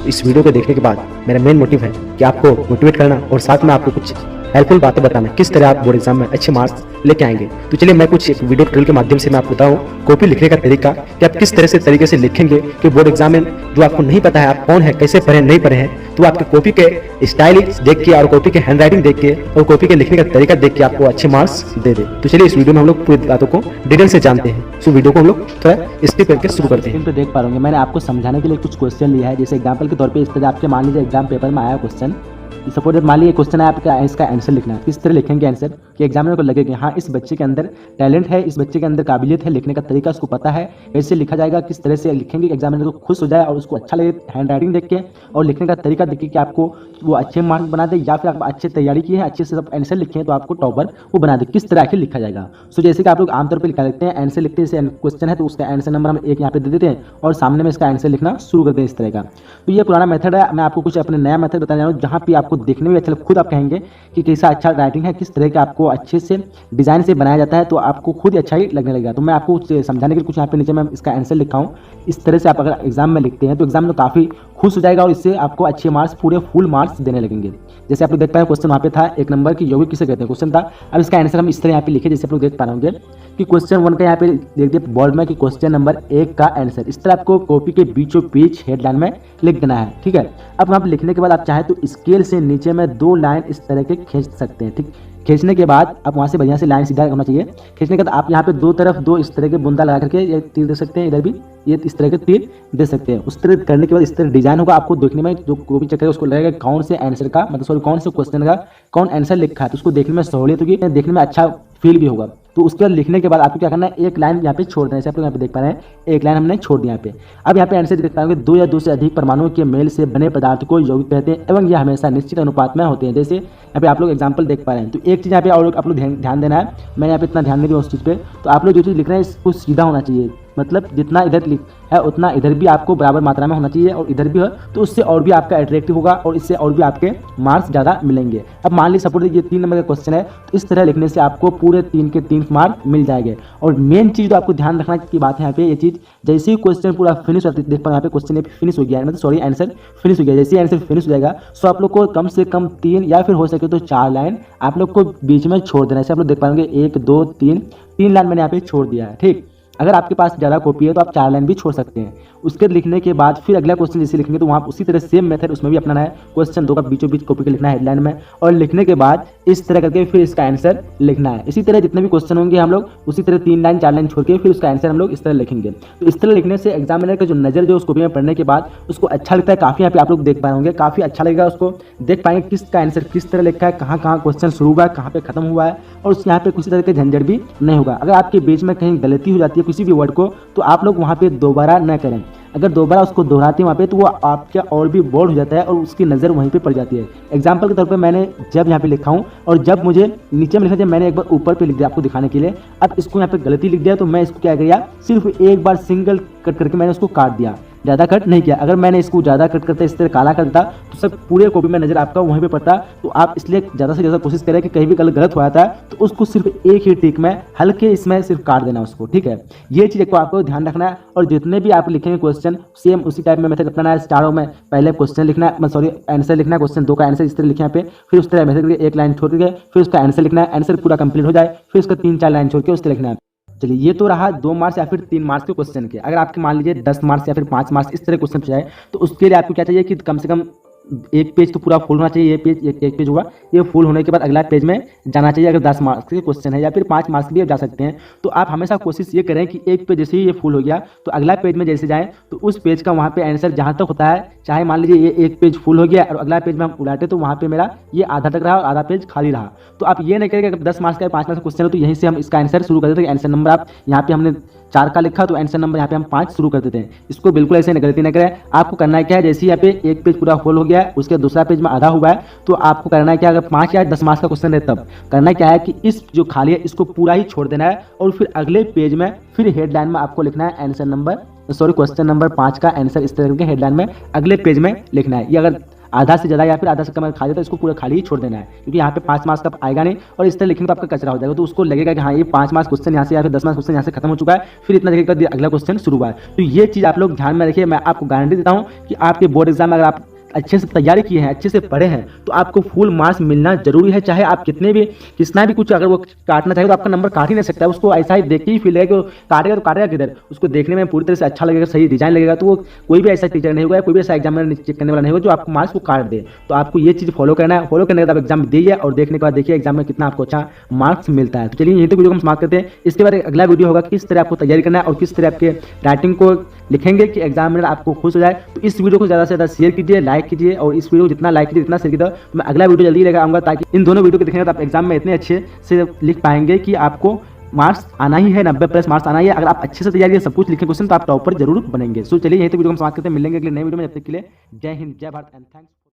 इस वीडियो को देखने के बाद मेरा मेन मोटिव है कि आपको मोटिवेट करना और साथ में आपको कुछ हेल्पफुल बातें बताना किस तरह आप बोर्ड एग्जाम में अच्छे मार्क्स लेके आएंगे। तो चलिए मैं कुछ एक वीडियो ट्यूटोरियल के माध्यम से मैं आपको बताऊं कॉपी लिखने का तरीका कि आप किस तरह से तरीके से लिखेंगे कि बोर्ड एग्जाम में जो आपको नहीं पता है आप कौन है, कैसे पढ़े नहीं पढ़े हैं, तो आपके कॉपी के स्टाइल देख के और कॉपी के हैंड राइटिंग देख के और कॉपी के लिखने का तरीका देख के आपको अच्छे मार्क्स दे दे। तो चलिए इस वीडियो में हम लोग पूरी बातों को डिटेल से जानते हैं। सो वीडियो को हम लोग थोड़ा स्किप करके शुरू करते हैं। तो देख पा रहे मैंने आपको समझाने के लिए कुछ क्वेश्चन लिया है। जैसे एग्जांपल के तौर पे इस तरह आपके मान लीजिए एग्जाम पेपर में आया क्वेश्चन, सपोज मान लीजिए क्वेश्चन है आपका, इसका आंसर लिखना है। किस तरह लिखेंगे आंसर कि एग्जामिनर को लगे कि हाँ इस बच्चे के अंदर टैलेंट है, इस बच्चे के अंदर काबिलियत है, लिखने का तरीका उसको पता है, कैसे लिखा जाएगा, किस तरह से लिखेंगे कि एग्जामिनर को खुश हो जाए और उसको अच्छा लगे हैंड राइटिंग देख के और लिखने का तरीका देख के कि आपको वो अच्छे मार्क्स बना दे, या फिर आप अच्छे तैयारी की है, अच्छे से सब आंसर लिखे हैं तो आपको टॉपर वो बना दे, किस तरह आखिर लिखा जाएगा। सो जैसे कि आप लोग आमतौर पर लिखा लेते हैं, आंसर लिखते हैं, जैसे क्वेश्चन है तो उसका आंसर नंबर हम एक यहाँ पे दे देते हैं और सामने में इसका आंसर लिखना शुरू करते हैं इस तरह का। तो ये पुराना मेथड है। मैं आपको कुछ अपने नया मेथड बताने जा रहा हूँ जहाँ पे आपको देखने में अच्छा, खुद आप कहेंगे कि कैसा अच्छा राइटिंग है, किस तरह के आपको अच्छे से डिजाइन से बनाया जाता है, तो आपको खुद अच्छा ही लगने लगेगा। तो मैं आपको समझाने के लिए कुछ यहाँ पे नीचे मैं इसका आंसर लिखा हूँ। इस तरह से आप अगर एग्जाम में लिखते हैं तो एग्जाम में काफ़ी खुश हो जाएगा और इससे आपको अच्छे मार्क्स, पूरे फुल मार्क्स देने लगेंगे। जैसे आप लोग देख पाए क्वेश्चन वहाँ पे था, एक नंबर की यौगिक किसे कहते हैं क्वेश्चन था। अब इसका आंसर हम इस तरह यहाँ पे लिखे, जैसे आप लोग देख पा रहे होंगे कि क्वेश्चन 1 का यहाँ पे देख दिए बोर्ड में कि क्वेश्चन नंबर 1 का आंसर। इस तरह आपको कॉपी के बीचों बीच हेडलाइन में लिख देना है, ठीक है। अब वहाँ पे लिखने के बाद आप चाहे तो स्केल से नीचे में 2 लाइन इस तरह के खींच सकते हैं, ठीक। खींचने के बाद आप वहाँ से बढ़िया से लाइन सीधा होना चाहिए। खींचने के बाद आप यहाँ पे 2 तरफ 2 इस तरह के बूंदा लगा करके ये तीर दे सकते हैं, इधर भी ये इस तरह के तीर दे सकते हैं। उस तरह करने के बाद इस तरह डिजाइन होगा, आपको देखने में जो कॉपी चेक करेगा उसको लगेगा कौन से आंसर का, मतलब सॉरी कौन से क्वेश्चन का कौन आंसर लिखा है, तो उसको देखने में सहूलियत होगी, देखने में अच्छा फील भी होगा। तो उसके बाद लिखने के बाद आपको क्या करना है, एक लाइन यहाँ पे छोड़ देना। जैसे आप लोग यहाँ पे देख पा रहे हैं एक लाइन हमने छोड़ दिया यहाँ पे। अब यहाँ पे आंसर देख पाएंगे 2 या 2 से अधिक परमाणुओं के मेल से बने पदार्थ को यौगिक कहते हैं एवं यह हमेशा निश्चित अनुपात में होते हैं। जैसे यहाँ पे आप लोग एग्जाम्पल देख पा रहे हैं। तो एक चीज़ यहाँ पे और आप लोग ध्यान देना है, मैंने यहाँ पे इतना ध्यान नहीं दिया उस चीज़ पे। तो आप लोग जो चीज़ लिख रहे हैं इसको सीधा होना चाहिए, मतलब जितना इधर है उतना इधर भी आपको बराबर मात्रा में होना चाहिए और इधर भी है, तो उससे और भी आपका अट्रैक्टिव होगा और इससे और भी आपके मार्क्स ज़्यादा मिलेंगे। अब मान लीजिए सपोज ये 3 नंबर का क्वेश्चन है, तो इस तरह लिखने से आपको पूरे 3 के 3 मार्क्स मिल जाएंगे। और मेन चीज़ जो आपको ध्यान रखना की बात है यहाँ पे, ये चीज़ जैसे ही क्वेश्चन पूरा फिनिश होता है, देख पाए यहाँ पे क्वेश्चन फिनिश हो गया है, मतलब सॉरी आंसर फिनिश हो गया। जैसे ही आंसर फिनिश हो जाएगा सो आप लोग को कम से कम 3 या फिर हो सके तो 4 लाइन आप लोग को बीच में छोड़ देना है। जैसे आप लोग देख पाएंगे 1 2 3 लाइन मैंने यहाँ पे छोड़ दिया है, ठीक। अगर आपके पास ज़्यादा कॉपी है तो आप 4 लाइन भी छोड़ सकते हैं। उसके लिखने के बाद फिर अगला क्वेश्चन जैसे लिखेंगे तो वहाँ उसी तरह सेम मेथड उसमें भी अपनाना है। क्वेश्चन 2 का बीचों बीच कॉपी के लिखना है हेडलाइन में और लिखने के बाद इस तरह करके फिर इसका आंसर लिखना है। इसी तरह जितने भी क्वेश्चन होंगे हम लोग उसी तरह 3 लाइन 4 लाइन छोड़ के फिर उसका आंसर हम लोग इस तरह लिखेंगे। तो इस तरह लिखने से एग्जामिनर का जो नज़र जो उस कॉपी में पढ़ने के बाद उसको अच्छा लगता है, काफ़ी यहाँ पे आप लोग देख पाए होंगे, काफ़ी अच्छा लगेगा। उसको देख पाएंगे किसका आंसर किस तरह लिखा है, कहाँ कहाँ क्वेश्चन शुरू हुआ है, कहाँ पे खत्म हुआ है, और यहाँ पे किसी तरह के झंझट भी नहीं होगा। अगर आपके बीच में कहीं गलती हो जाती है किसी भी वर्ड को तो आप लोग वहाँ पे दोबारा न करें। अगर दोबारा उसको दोहराते हैं वहाँ पे तो वो आपका और भी बोर्ड हो जाता है और उसकी नज़र वहीं पे पड़ जाती है। एग्जाम्पल के तौर पे मैंने जब यहाँ पे लिखा हूँ और जब मुझे नीचे में लिखा था मैंने एक बार ऊपर पे लिख दिया आपको दिखाने के लिए। अब इसको यहाँ पे गलती लिख दिया तो मैं इसको क्या किया, सिर्फ एक बार सिंगल कट करके मैंने उसको काट दिया, ज़्यादा कट नहीं किया। अगर मैंने इसको ज़्यादा कट करते इस तरह काला कर देता तो सब पूरे कॉपी में नजर आपका वहीं पे पड़ता। तो आप इसलिए ज़्यादा से ज़्यादा कोशिश करें कि कहीं भी गलत हो जाता है तो उसको सिर्फ एक ही टिक में हल्के इसमें सिर्फ काट देना उसको, ठीक है। ये चीज़ को आपको ध्यान रखना है। और जितने भी आप लिखेंगे क्वेश्चन सेम उसी टाइप में मेथड अपनाना है। स्टारों में पहले क्वेश्चन लिखना है, सॉरी आंसर लिखना है, क्वेश्चन 2 का आंसर इस तरह लिखे यहाँ पे, फिर उस तरह मेथड एक लाइन छोड़ के फिर उसका आंसर लिखना है। आंसर पूरा कंप्लीट हो जाए फिर उसका 3-4 लाइन छोड़ के उस तरह लिखना है। चलिए ये तो रहा 2 मार्क्स या फिर 3 मार्क्स के क्वेश्चन के। अगर आपके मान लीजिए 10 मार्क्स या फिर 5 मार्क्स इस तरह क्वेश्चन पूछा जाए तो उसके लिए आपको क्या चाहिए कि कम से कम एक पेज तो पूरा फुल होना चाहिए। ये पेज एक पेज हुआ, ये फुल होने के बाद अगला पेज में जाना चाहिए। अगर 10 मार्क्स के क्वेश्चन है या फिर 5 मार्क्स भी आप जा सकते हैं तो आप हमेशा कोशिश ये करें कि एक पेज जैसे ही ये फुल हो गया तो अगला पेज में जैसे जाएं तो उस पेज का वहाँ पे आंसर जहाँ तक होता है, चाहे मान लीजिए ये एक पेज फुल हो गया और अगला पेज में हम उलाटे तो वहाँ पे मेरा ये आधा तक रहा और आधा पेज खाली रहा। तो आप ये नहीं करेंगे अगर 10 मार्क्स का 5 मार्क्स का क्वेश्चन है तो यहीं से हम इसका आंसर शुरू कर देते हैं। आंसर नंबर आप यहाँ पे हमने 4 का लिखा तो आंसर नंबर यहाँ पे हम 5 शुरू कर देते हैं। इसको बिल्कुल ऐसे गलती न करें। आपको करना है क्या है, जैसे यहाँ पे एक पेज पूरा फुल हो गया है उसके दूसरा पेज में आधा हुआ है तो आपको करना है क्या, अगर 5 या 10 मार्क्स का क्वेश्चन है तब करना क्या है कि इस जो खाली है इसको पूरा ही छोड़ देना है और फिर अगले पेज में फिर हेडलाइन में आपको लिखना है answer number, sorry question number 5 का आंसर इस तरह के हेडलाइन में अगले पेज में लिखना है। ये अगर आधा से ज़्यादा या फिर आधा से कम खा देता है, इसको पूरा खाली ही छोड़ देना है, क्योंकि यहाँ पे 5 मार्क्स का आएगा नहीं और इस तरह लिखेंगे तो आपका कचरा हो जाएगा। तो उसको लगेगा कि हाँ ये 5 मार्क्स क्वेश्चन यहाँ से या फिर 10 मार्क्स क्वेश्चन यहाँ से खत्म हो चुका है, फिर इतना जगह अगला क्वेश्चन शुरू हुआ है। तो ये चीज़ आप लोग ध्यान में रखिए। मैं आपको गारंटी देता हूँ कि आपके बोर्ड एग्जाम अगर आप अच्छे से तैयारी किए हैं, अच्छे से पढ़े हैं, तो आपको फुल मार्क्स मिलना जरूरी है। चाहे आप कितना भी कुछ अगर वो काटना चाहे तो आपका नंबर काट ही नहीं सकता है। उसको ऐसा ही देख के ही फील है कि वो काटेगा तो काटेगा किधर, उसको देखने में पूरी तरह से अच्छा लगेगा, सही डिजाइन लगेगा, तो वो कोई भी ऐसा टीचर नहीं होगा, कोई भी ऐसा एग्जामिनर चेक करने वाला नहीं होगा जो आपको मार्क्स को काट दे। तो आपको ये चीज़ फॉलो करना है। फॉलो करने के बाद आप एग्जाम दीजिए और देखने के बाद देखिए एग्जाम में कितना आपको अच्छा मार्क्स मिलता है। तो चलिए यहीं तक वीडियो को हम समाप्त करते हैं। इसके बाद अगला वीडियो होगा किस तरह आपको तैयारी करना है और किस तरह आपके राइटिंग को लिखेंगे कि एग्जामिनर आपको खुश हो जाए। तो इस वीडियो को ज़्यादा से ज़्यादा शेयर कीजिए, लाइक कीजिए, और इस वीडियो को जितना लाइक कीजिए जितना शेयर कीजिए, तो मैं अगला वीडियो जल्दी लेकर आऊँगा, ताकि इन दोनों वीडियो को देखेंगे तो आप एग्जाम में इतने अच्छे से लिख पाएंगे कि आपको मार्क्स आना ही है, 90+ मार्क्स आना ही है। अगर आप अच्छे से तैयारी सब कुछ लिखें क्वेश्चन तो आप टॉपर जरूर बनेंगे। सो चलिए यहीं तक वीडियो को हम समाप्त करते हैं, मिलेंगे अगले नए वीडियो में। जब तक के लिए जय हिंद, जय भारत एंड थैंक्स।